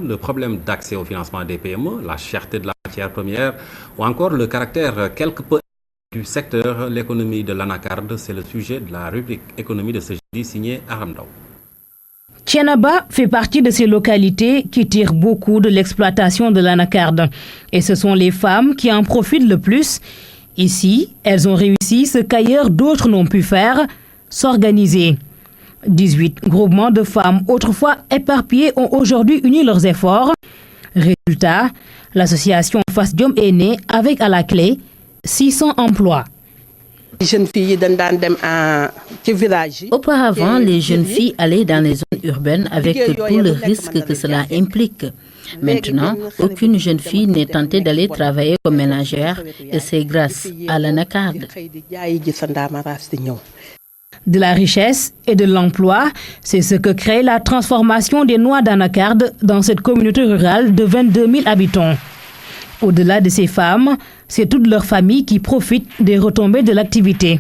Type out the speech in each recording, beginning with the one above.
le problème d'accès au financement des PME, la cherté de la matière première ou encore le caractère quelque peu du secteur, l'économie de l'anacarde, c'est le sujet de la rubrique économie de ce jeudi signé Aram Ndao. Thiénaba fait partie de ces localités qui tirent beaucoup de l'exploitation de l'anacarde. Et ce sont les femmes qui en profitent le plus. Ici, elles ont réussi ce qu'ailleurs d'autres n'ont pu faire, s'organiser. 18 groupements de femmes autrefois éparpillés ont aujourd'hui uni leurs efforts. Résultat, l'association Fasdiom est née avec à la clé 600 emplois. Auparavant, les jeunes filles allaient dans les zones urbaines avec tout le risque que cela implique. Maintenant, aucune jeune fille n'est tentée d'aller travailler comme ménagère et c'est grâce à l'anacarde. De la richesse et de l'emploi, c'est ce que crée la transformation des noix d'anacarde dans cette communauté rurale de 22 000 habitants. Au-delà de ces femmes, c'est toute leur famille qui profite des retombées de l'activité.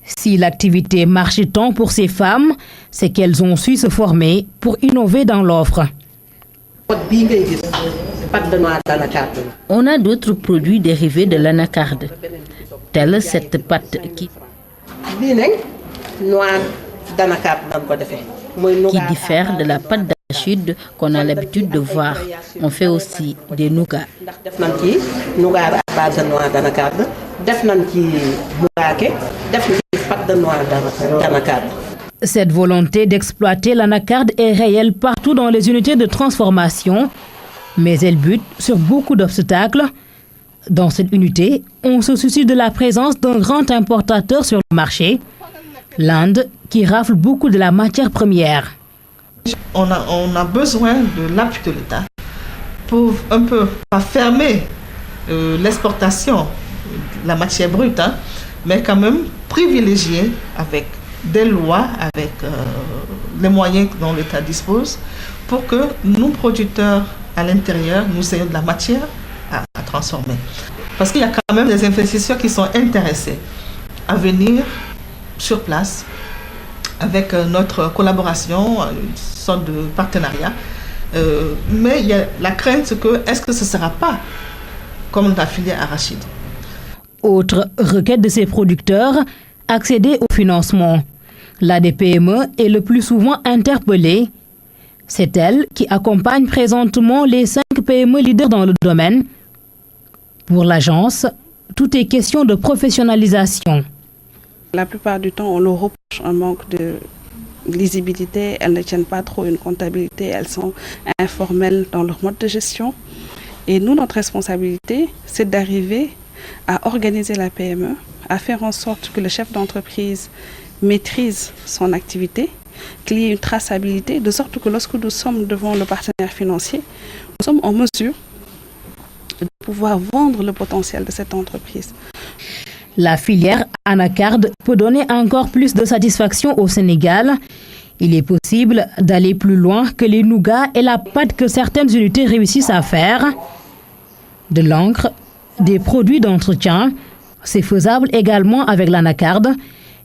Si l'activité marche tant pour ces femmes, c'est qu'elles ont su se former pour innover dans l'offre. On a d'autres produits dérivés de l'anacarde, telle cette pâte qui diffère de la pâte d'arachide qu'on a l'habitude de voir. On fait aussi des nougats. Cette volonté d'exploiter l'anacarde est réelle partout dans les unités de transformation, mais elle bute sur beaucoup d'obstacles. Dans cette unité, on se soucie de la présence d'un grand importateur sur le marché, l'Inde, qui rafle beaucoup de la matière première. On a besoin de l'appui de l'État pour un peu pas fermer l'exportation de la matière brute, mais quand même privilégier avec des lois, avec les moyens dont l'État dispose, pour que nous, producteurs à l'intérieur, nous ayons de la matière à transformer. Parce qu'il y a quand même des investisseurs qui sont intéressés à venir sur place avec notre collaboration, une sorte de partenariat. Mais il y a la crainte que, est-ce que ce ne sera pas comme la filière arachide? Autre requête de ces producteurs, accéder au financement. L'ADPME est le plus souvent interpellée. C'est elle qui accompagne présentement les 5 PME leaders dans le domaine. Pour l'agence, tout est question de professionnalisation. La plupart du temps, on leur reproche un manque de lisibilité. Elles ne tiennent pas trop une comptabilité. Elles sont informelles dans leur mode de gestion. Et nous, notre responsabilité, c'est d'arriver à organiser la PME, à faire en sorte que le chef d'entreprise maîtrise son activité, qu'il y ait une traçabilité, de sorte que lorsque nous sommes devant le partenaire financier, nous sommes en mesure de pouvoir vendre le potentiel de cette entreprise. La filière anacarde peut donner encore plus de satisfaction au Sénégal. Il est possible d'aller plus loin que les nougats et la pâte que certaines unités réussissent à faire. De l'encre, des produits d'entretien, c'est faisable également avec l'anacarde.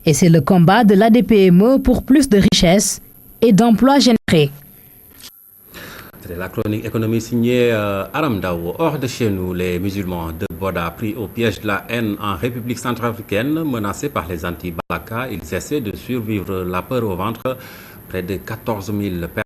Et c'est le combat de l'ADPME pour plus de richesses et d'emplois générés. C'était la chronique économie signée Aram Ndao. Hors de chez nous, les musulmans de Boda pris au piège de la haine en République centrafricaine, menacés par les anti-Balaka, ils essaient de survivre la peur au ventre. Près de 14 000 personnes